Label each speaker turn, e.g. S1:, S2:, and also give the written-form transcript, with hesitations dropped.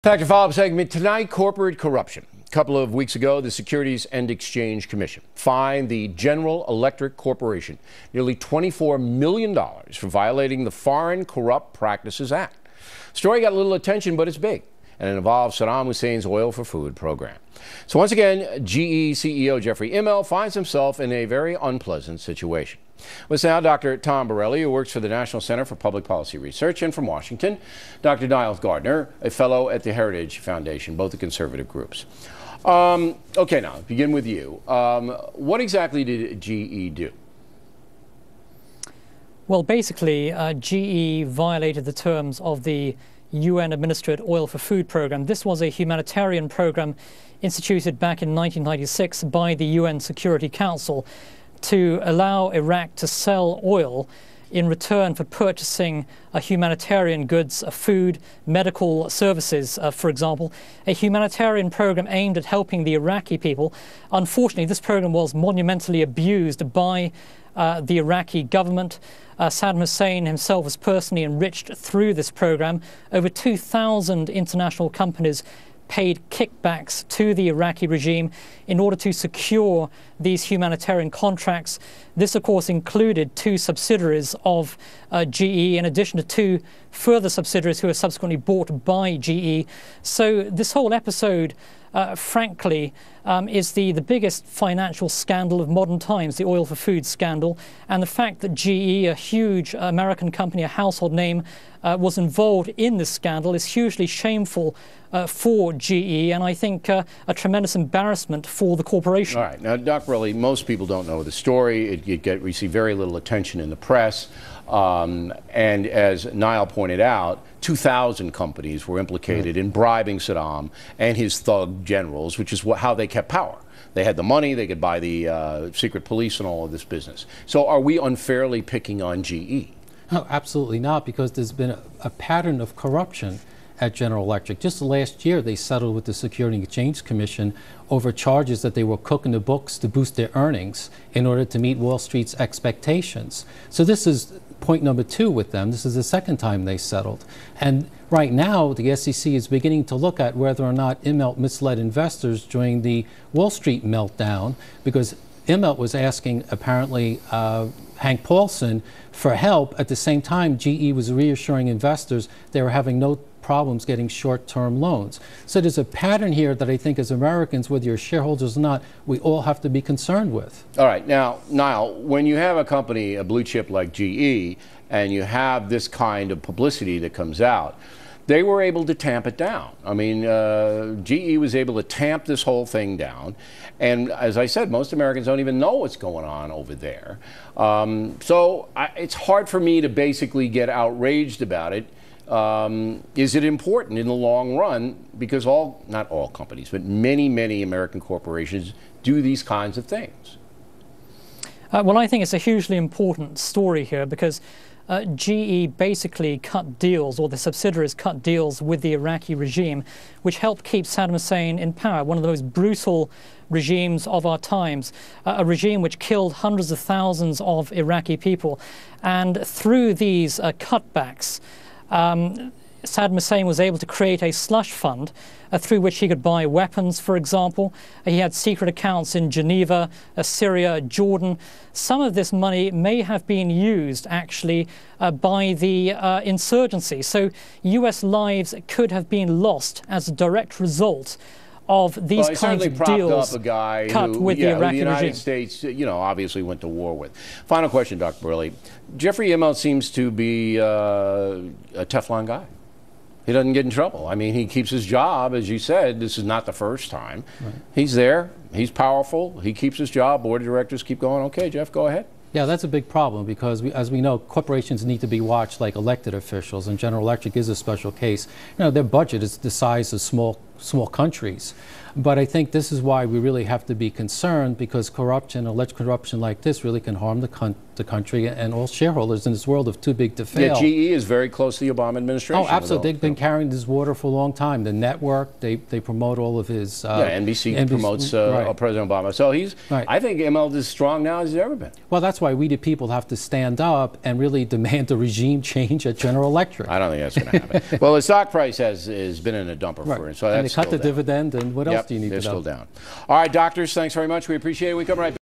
S1: Back to follow-up segment tonight, corporate corruption. A couple of weeks ago, the Securities and Exchange Commission fined the General Electric Corporation nearly $24 million for violating the Foreign Corrupt Practices Act. Story got a little attention, but it's big, and it involves Saddam Hussein's Oil for Food program. So once again, GE CEO Jeffrey Immelt finds himself in a very unpleasant situation. With us now, Dr. Tom Borelli, who works for the National Center for Public Policy Research, and from Washington, Dr. Niles Gardner, a fellow at the Heritage Foundation, both the conservative groups. Okay, now, begin with you. What exactly did GE do?
S2: Well, basically, GE violated the terms of the UN-administered Oil for Food program. This was a humanitarian program instituted back in 1996 by the UN Security Council to allow Iraq to sell oil in return for purchasing humanitarian goods, food, medical services, for example. A humanitarian program aimed at helping the Iraqi people. Unfortunately, this program was monumentally abused by the Iraqi government. Saddam Hussein himself was personally enriched through this program. Over 2,000 international companies paid kickbacks to the Iraqi regime in order to secure these humanitarian contracts. This, of course, included two subsidiaries of GE, in addition to two further subsidiaries who were subsequently bought by GE. So this whole episode, frankly, is the biggest financial scandal of modern times, the Oil for Food scandal. And the fact that GE, a huge American company, a household name, was involved in this scandal is hugely shameful for GE, and I think a tremendous embarrassment for the corporation.
S1: All right. Now, Dr. Borelli, most people don't know the story. It received very little attention in the press. And as Niall pointed out, 2,000 companies were implicated in bribing Saddam and his thug generals, which is how they kept power. They had the money, they could buy the secret police and all of this business. So are we unfairly picking on GE?
S3: No, absolutely not, because there's been a pattern of corruption at General Electric. Just last year, they settled with the Securities and Exchange Commission over charges that they were cooking the books to boost their earnings in order to meet Wall Street's expectations. So this is point number 2 with them. This is the second time they settled. And right now, the SEC is beginning to look at whether or not Immelt misled investors during the Wall Street meltdown, because Immelt was asking, apparently, Hank Paulson for help. At the same time, GE was reassuring investors they were having no problems getting short-term loans. So there's a pattern here that I think as Americans, whether you're shareholders or not, we all have to be concerned with.
S1: All right. Now, Niall, when you have a company, a blue chip like GE, and you have this kind of publicity that comes out, they were able to tamp it down. I mean, GE was able to tamp this whole thing down. And as I said, most Americans don't even know what's going on over there. So it's hard for me to basically get outraged about it. Is it important in the long run? Because not all companies, but many, many American corporations do these kinds of things.
S2: Well, I think it's a hugely important story here, because GE basically cut deals, or the subsidiaries cut deals with the Iraqi regime, which helped keep Saddam Hussein in power, one of the most brutal regimes of our times, a regime which killed hundreds of thousands of Iraqi people. And through these cutbacks, Saddam Hussein was able to create a slush fund through which he could buy weapons, for example. He had secret accounts in Geneva, Syria, Jordan. Some of this money may have been used, actually, by the insurgency. So U.S. lives could have been lost as a direct result of these kinds of deals
S1: up a guy
S2: cut
S1: who,
S2: with the Iraqi
S1: the United
S2: regime.
S1: States, obviously went to war with. Final question, Dr. Borelli. Jeffrey Immelt seems to be a Teflon guy. He doesn't get in trouble. I mean, he keeps his job, as you said. This is not the first time. Right. He's there. He's powerful. He keeps his job. Board of directors keep going. Okay, Jeff, go ahead.
S3: Yeah, that's a big problem, because as we know, corporations need to be watched like elected officials, and General Electric is a special case. Their budget is the size of small small countries. But I think this is why we really have to be concerned, because corruption, alleged corruption like this, really can harm the country and all shareholders in this world of too big to fail.
S1: Yeah, GE is very close to the Obama administration.
S3: Oh, absolutely. They've been carrying this water for a long time. The network, they promote all of his...
S1: NBC promotes President Obama. So he's, I think Immelt is strong now as he's ever been.
S3: Well, that's why we the people have to stand up and really demand a regime change at General Electric.
S1: I don't think that's going to happen. Well, the stock price has been in a dumper for it. So
S3: and
S1: that's
S3: they cut the dividend, and what else do you need to know?
S1: They're still down. All right, doctors, thanks very much. We appreciate it. We come right back.